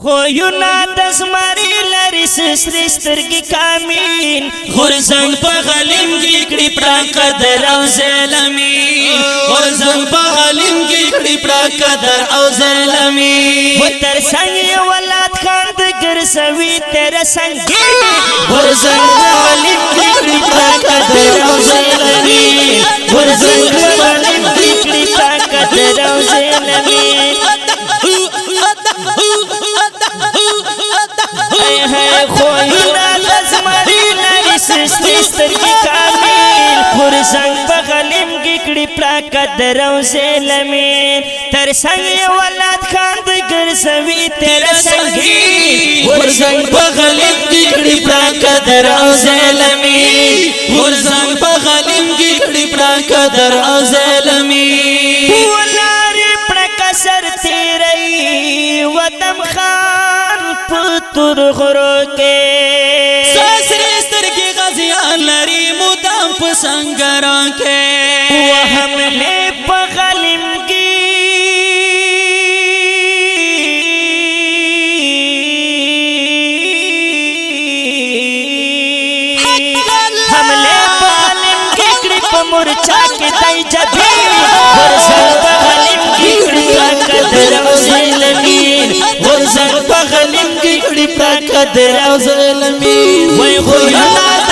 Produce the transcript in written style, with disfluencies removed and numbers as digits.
خویونا دزماری لری سسری سترگی کامین غرزنگ پا غلیم گیکڑی پرا قدر او ظلمین غرزنگ پا غلیم گیکڑی پرا قدر او ظلمین و تر سنگی ولاد خاند گرسوی تر سنگی غرزنگ پا غلیم گیکڑی پرا قدر او ظلمین غرزنگ پا غلیم گیکڑی پرا قدر او ظلمین خویونا دزماری لری سسری سترگی کامین غرزنگ پا غلیم گیکڑی پرا قدر او ظلمین تر سنگی ولاد خاند گرسوی تر سنگی غرزنگ پا غلیم گیکڑی پرا قدر او ظلمین غرزنگ پا غلیم گیکڑی پرا قدر او ظلمین ولاری پرا کسر تیرئی ودم خان پتر غرو کے ساسری سترگی غزیان لری مدام پسنگران کے وحملے پا غلیم گی حملے پا غلیم گیکڑی پا مرچا کے دائی جبی غرزنگ پا غلیم گیکڑی پا قدر او ظلمین غرزنگ پا غلیم گیکڑی پرا قدر او ظلمین وی خویونا